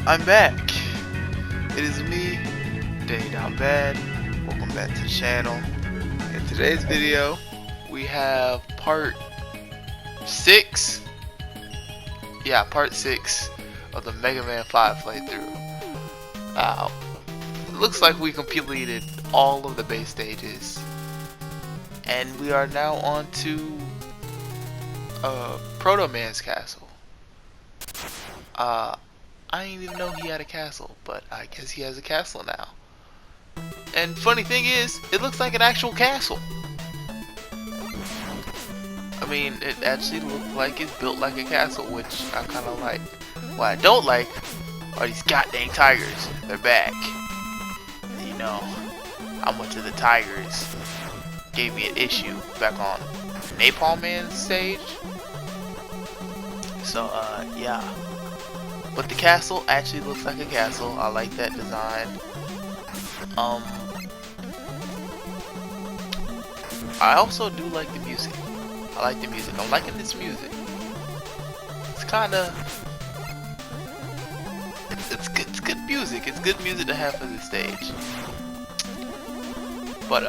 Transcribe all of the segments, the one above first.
I'm back. It is me, Danny Down Bad. Welcome back to the channel. In today's video, we have part 6. Yeah, part 6 of the Mega Man 5 playthrough. Now, it looks like we completed all of the base stages, and we are now on to Proto Man's castle. I didn't even know he had a castle, but I guess he has a castle now. And funny thing is, it looks like an actual castle. I mean, it actually looks like it's built like a castle, which I kind of like. What I don't like are these goddamn tigers. They're back. You know how much of the tigers gave me an issue back on Napalm Man's stage. So, yeah. But the castle actually looks like a castle. I like that design. I also do like the music. I like the music. I'm liking this music. It's kinda... It's good music. It's good music to have for the stage. But,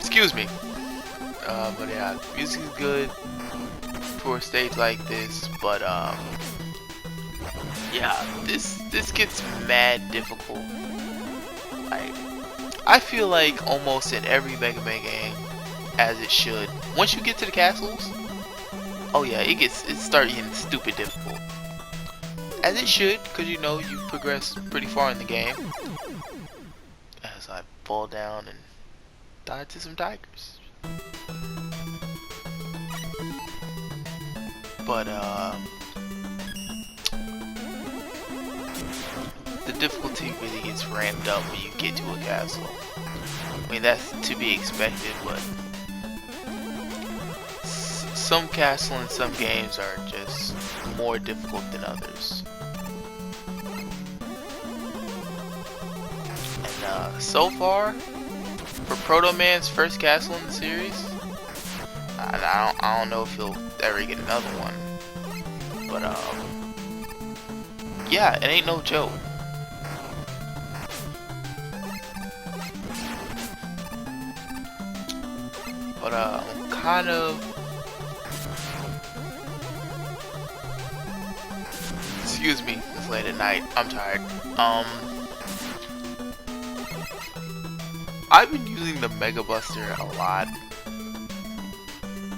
excuse me. But yeah, music is good for a stage like this, but yeah, this gets mad difficult. Like, I feel like almost in every Mega Man game, as it should, once you get to the castles, oh yeah, it starts getting stupid difficult. As it should, because you know you progress pretty far in the game. As I fall down and die to some tigers. But the difficulty really gets ramped up when you get to a castle. I mean, that's to be expected, but some castles in some games are just more difficult than others. And so far, for Proto Man's first castle in the series, I don't know if he'll ever get another one, but yeah, it ain't no joke. But I'm kind of, excuse me, it's late at night. I'm tired. I've been using the Mega Buster a lot.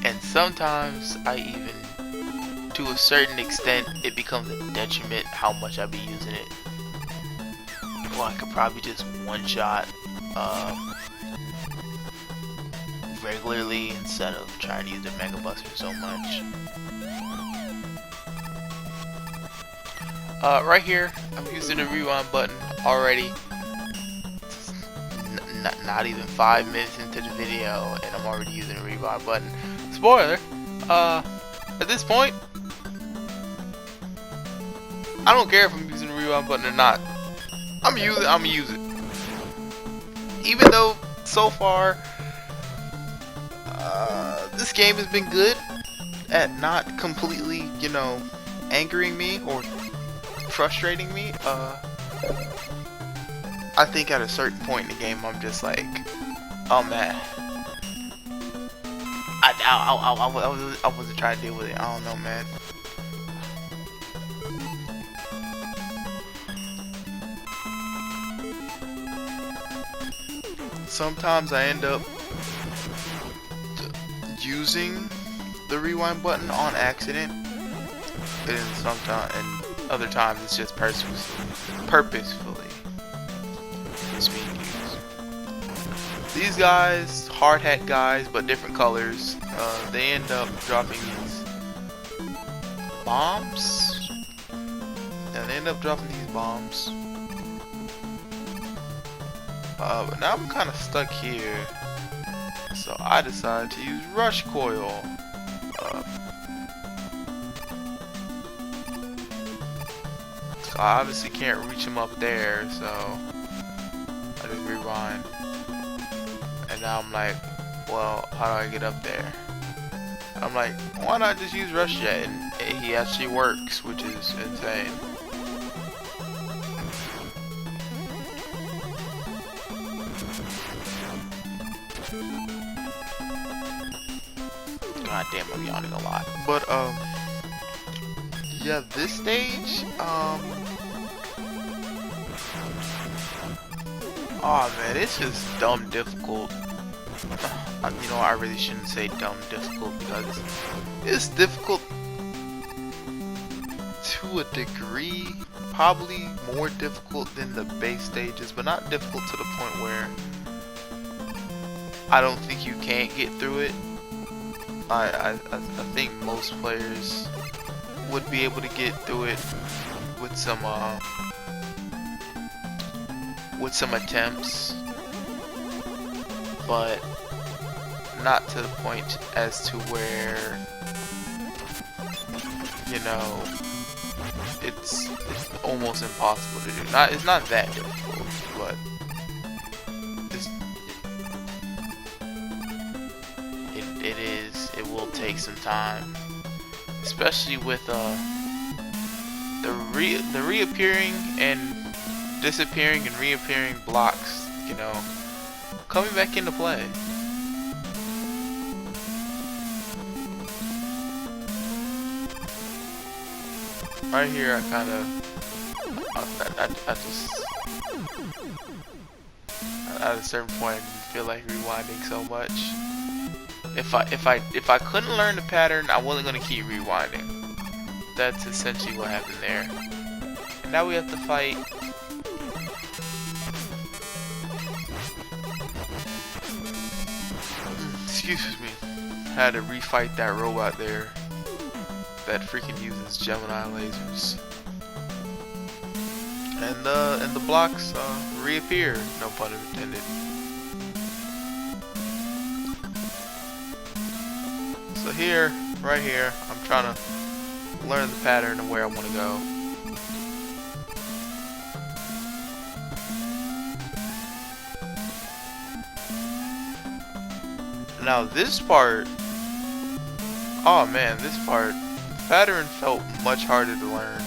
And sometimes I even, to a certain extent, it becomes a detriment how much I be using it. Well, I could probably just one-shot regularly instead of trying to use the Mega Buster so much. Right here, I'm using the rewind button already. Not even 5 minutes into the video, and I'm already using the rewind button. Spoiler, at this point, I don't care if I'm using the rewind button or not. I'm gonna use it. Even though, so far, this game has been good at not completely, you know, angering me or frustrating me. I think at a certain point in the game, I'm just like, oh man. I wasn't trying to deal with it. I don't know, man. Sometimes I end up using the rewind button on accident, and sometimes, and other times it's just purposefully it's being used. These guys, hard hat guys, but different colors, they end up dropping these bombs. Yeah, they end up dropping these bombs. But now I'm kind of stuck here, so I decided to use Rush Coil. So I obviously can't reach him up there, so I just rewind. And now I'm like, well, how do I get up there? I'm like, why not just use Rush Jet? And he actually works, which is insane. God damn, I'm yawning a lot. But yeah, this stage, oh man, it's just dumb difficult. You know, I really shouldn't say dumb difficult because it's difficult to a degree, probably more difficult than the base stages, but not difficult to the point where I don't think you can't get through it. I think most players would be able to get through it with some attempts, but not to the point as to where, you know, it's almost impossible to do. It's not that difficult, but it will take some time, especially with the reappearing and disappearing and reappearing blocks, you know, coming back into play. Right here, I kind of, at a certain point, I feel like rewinding so much. If I couldn't learn the pattern, I wasn't gonna keep rewinding. That's essentially what happened there. And now we have to fight. Excuse me. Had to refight that robot there that freaking uses Gemini lasers. And the blocks reappear, no pun intended. So here, right here, I'm trying to learn the pattern of where I want to go. Now this part, oh man, this part, the pattern felt much harder to learn.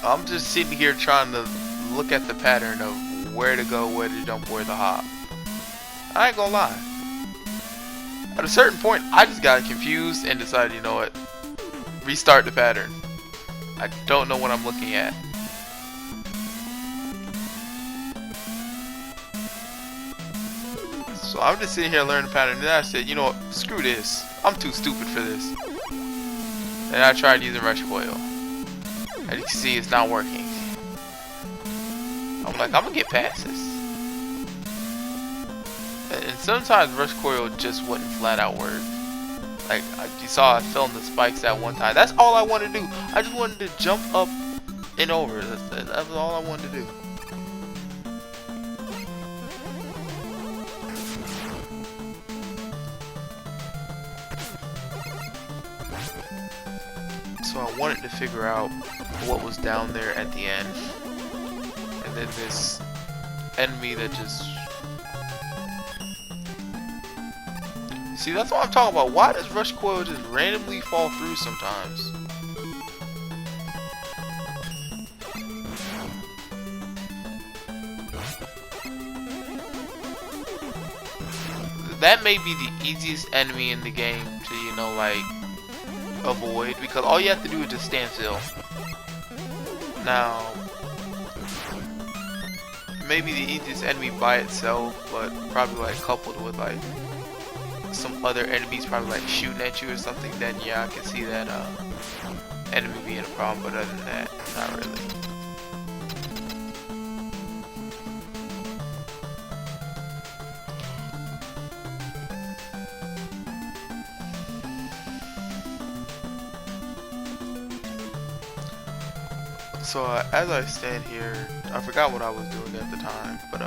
I'm just sitting here trying to look at the pattern of where to go, where to jump, where to hop. I ain't gonna lie. At a certain point, I just got confused and decided, you know what, restart the pattern. I don't know what I'm looking at. So I'm just sitting here learning the pattern, and then I said, you know what, screw this. I'm too stupid for this. And I tried using Rush Coil. As you can see, it's not working. I'm like, I'm gonna get past this. And sometimes Rush Coil just wouldn't flat out work. Like, you saw I fell in the spikes that one time. That's all I wanted to do. I just wanted to jump up and over. That was all I wanted to do. So I wanted to figure out what was down there at the end. And then this enemy that just... See, that's what I'm talking about. Why does Rush Coil just randomly fall through sometimes? That may be the easiest enemy in the game to, you know, like, avoid, because all you have to do is just stand still. Now, maybe the easiest enemy by itself, but probably like coupled with like some other enemies probably like shooting at you or something, then yeah, I can see that enemy being a problem, but other than that, not really. So as I stand here, I forgot what I was doing at the time, but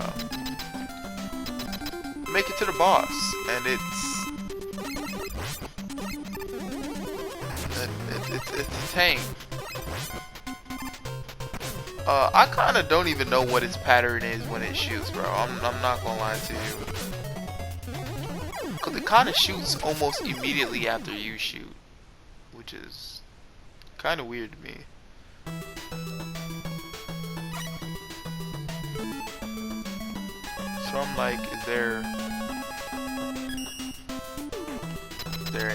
make it to the boss, and it's a tank. I kind of don't even know what its pattern is when it shoots, bro. I'm not gonna lie to you, cause it kind of shoots almost immediately after you shoot, which is kind of weird to me. So I'm like, is there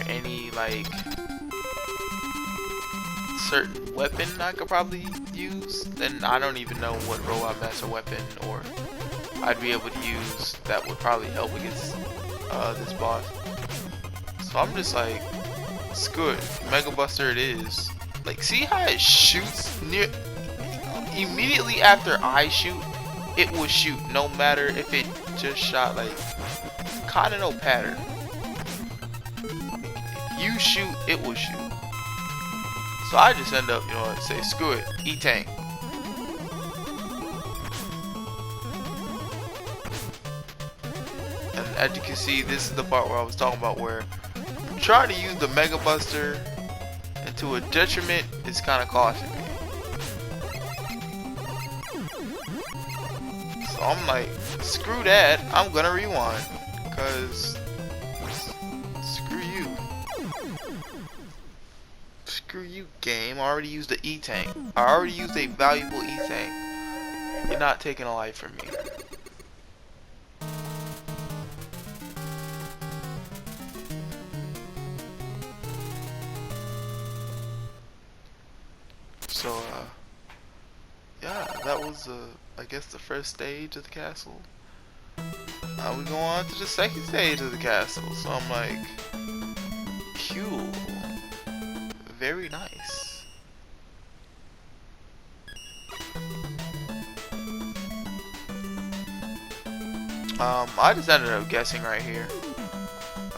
any like certain weapon I could probably use? Then I don't even know what Robot Master weapon or I'd be able to use that would probably help against this boss. So I'm just like, screw it, Mega Buster it is. Like, see how it shoots near immediately after I shoot, it will shoot no matter if it just shot. Like, kinda no pattern. If you shoot, it will shoot. So I just end up, you know what, say screw it, E-Tank. And as you can see, this is the part where I was talking about where trying to use the Mega Buster into a detriment is kind of costing me. So I'm like, screw that, I'm gonna rewind, cause screw you. Screw you, game. I already used the E-Tank. I already used a valuable E-Tank. You're not taking a life from me. So, yeah, that was, I guess the first stage of the castle. Now we go on to the second stage of the castle. So I'm like, cool. Very nice. I just ended up guessing right here.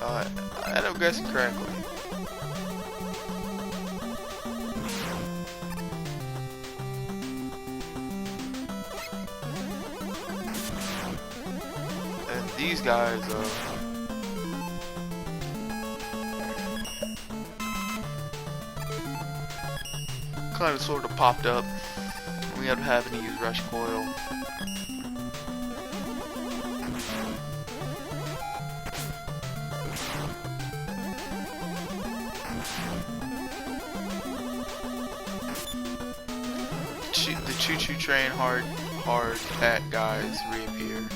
I ended up guessing correctly. And these guys, kind of sort of popped up. We ended up having to use Rush Coil. The Choo-Choo Train hard attack guys reappear.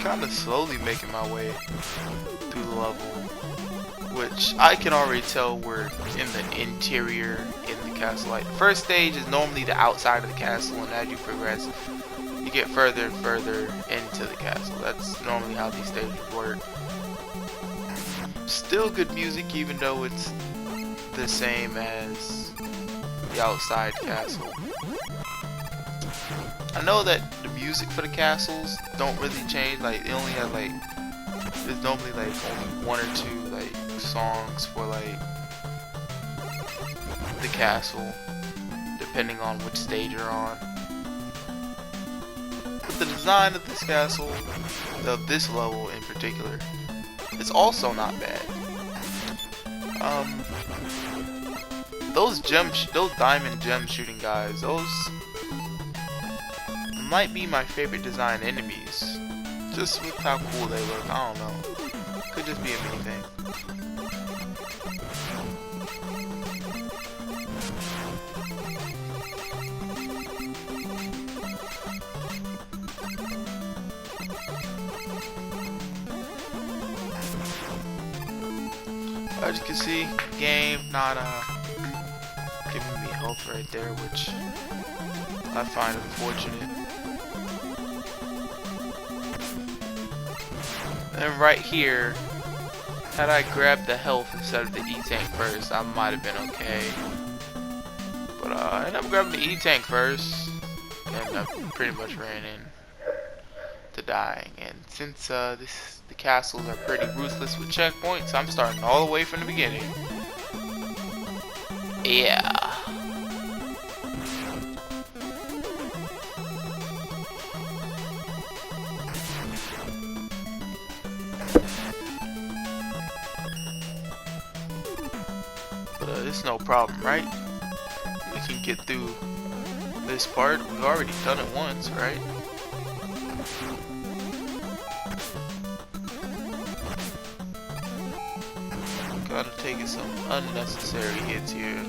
Kind of slowly making my way through the level, which I can already tell we're in the interior in the castle. Like, the first stage is normally the outside of the castle, and as you progress, you get further and further into the castle. That's normally how these stages work. Still good music, even though it's the same as the outside castle. I know that the music for the castles don't really change. Like, they only have like, there's normally like only one or two like songs for like the castle, depending on which stage you're on. But the design of this castle, of this level in particular, is also not bad. Those diamond gem shooting guys, those might be my favorite design enemies, just with how cool they look. I don't know, could just be a me thing. As you can see, game not giving me health right there, which I find unfortunate. And right here, had I grabbed the health instead of the E-Tank first, I might have been okay. But I ended up grabbing the E-Tank first, and I pretty much ran in to dying. And since the castles are pretty ruthless with checkpoints, I'm starting all the way from the beginning. Yeah. But this It's no problem, right? We can get through this part. We've already done it once, right? Gotta take some unnecessary hits here.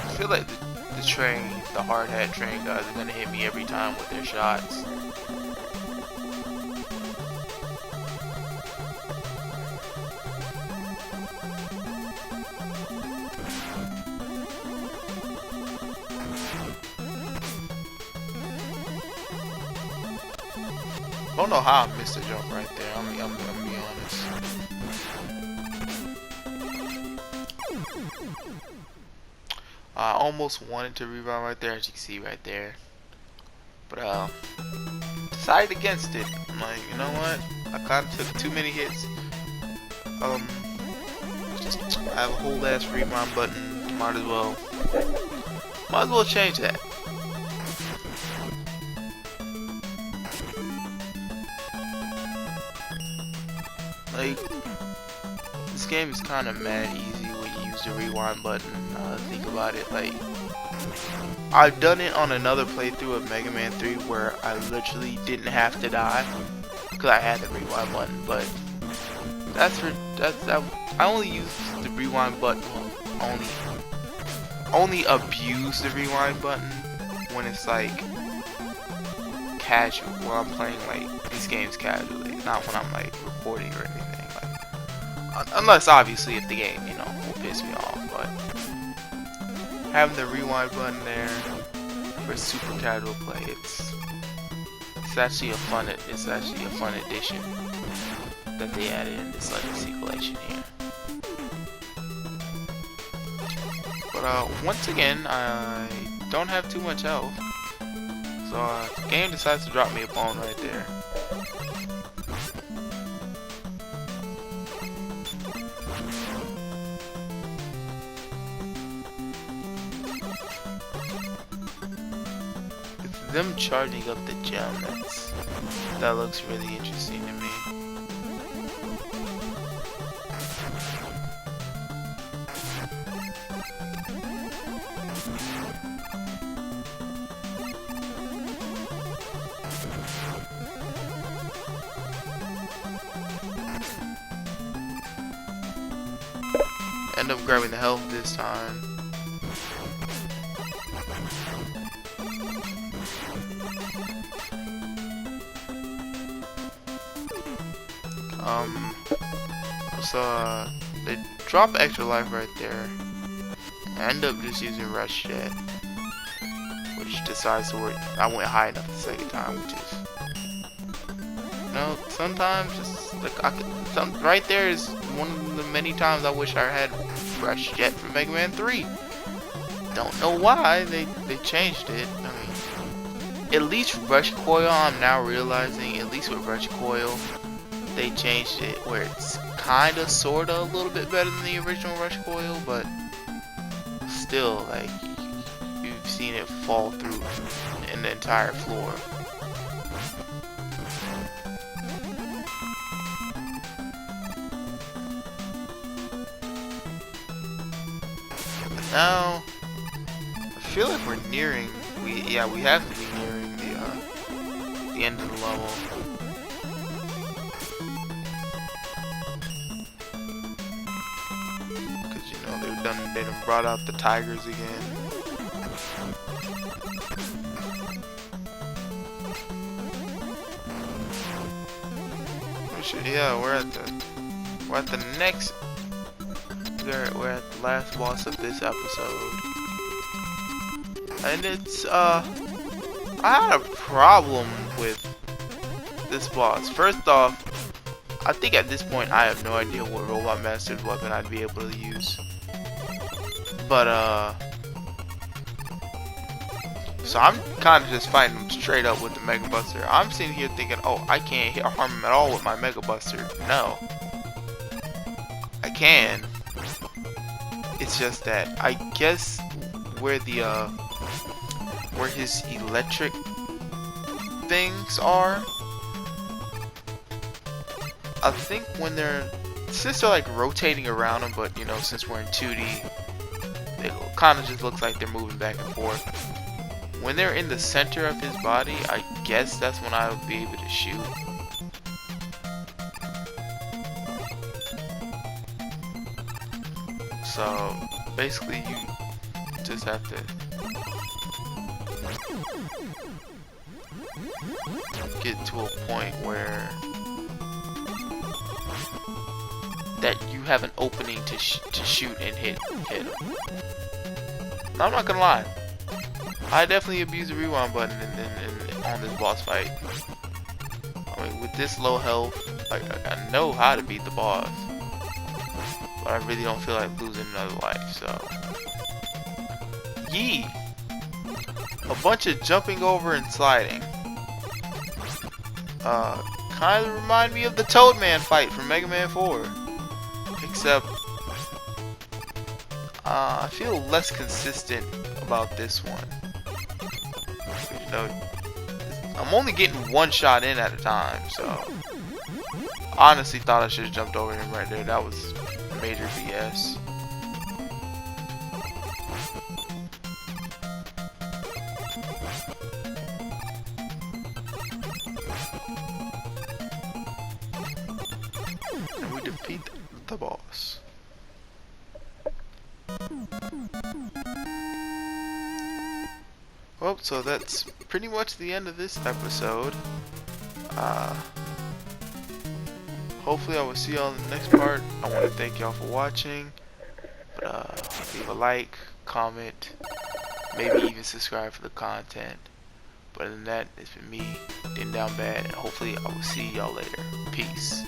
I feel like the train, the hard hat train guys are gonna hit me every time with their shots. I don't know how I missed a jump right there. I'm gonna be honest. I almost wanted to rebound right there, as you can see right there, but decided against it. I'm like, you know what? I kind of took too many hits. I have a whole ass rebound button. Might as well change that. Like, this game is kind of mad easy when you use the rewind button. Think about it. Like, I've done it on another playthrough of Mega Man 3 where I literally didn't have to die because I had the rewind button. But I only use the rewind button. Only abuse the rewind button when it's like casual. When I'm playing like these games casually, not when I'm like recording or anything. Unless obviously if the game, you know, will piss me off, but having the rewind button there for super casual play, it's actually a fun addition that they added in this Legacy collection here. But once again, I don't have too much health, so the game decides to drop me a bone right there. Them charging up the gem, that looks really interesting to me. End up grabbing the health this time. So they drop extra life right there. I end up just using Rush Jet, which decides to work. I went high enough the second time, which is, you know, sometimes just like right there is one of the many times I wish I had Rush Jet from Mega Man 3. Don't know why they changed it. I mean, at least Rush Coil, I'm now realizing, at least with Rush Coil, they changed it where it's kinda, sorta, a little bit better than the original Rush Coil, but still, like, you've seen it fall through in the entire floor. But now, I feel like we're nearing, we have to be nearing the end of the level. They done brought out the tigers again. Yeah, we're at the next. We're at the last boss of this episode, and it's I had a problem with this boss. First off, I think at this point I have no idea what Robot Master's weapon I'd be able to use. But so I'm kind of just fighting him straight up with the Mega Buster. I'm sitting here thinking, oh, I can't harm him at all with my Mega Buster. No, I can. It's just that I guess where his electric things are, I think when they're since they're like rotating around him, but you know, since we're in 2D, it kind of just looks like they're moving back and forth. When they're in the center of his body, I guess that's when I'll be able to shoot. So basically you just have to get to a point where that you have an opening to shoot and hit him. Now, I'm not gonna lie, I definitely abused the rewind button on this boss fight. I mean, with this low health, I know how to beat the boss, but I really don't feel like losing another life. So, yee, a bunch of jumping over and sliding. Kind of remind me of the Toadman fight from Mega Man 4, except I feel less consistent about this one. You know, I'm only getting one shot in at a time, so honestly thought I should have jumped over him right there. That was major BS. And we defeat the boss. Well, so that's pretty much the end of this episode. Hopefully I will see y'all in the next part. I want to thank y'all for watching. But leave a like, comment, maybe even subscribe for the content. But other than that, it's been me, Ding Down Bad, and hopefully I will see y'all later. Peace.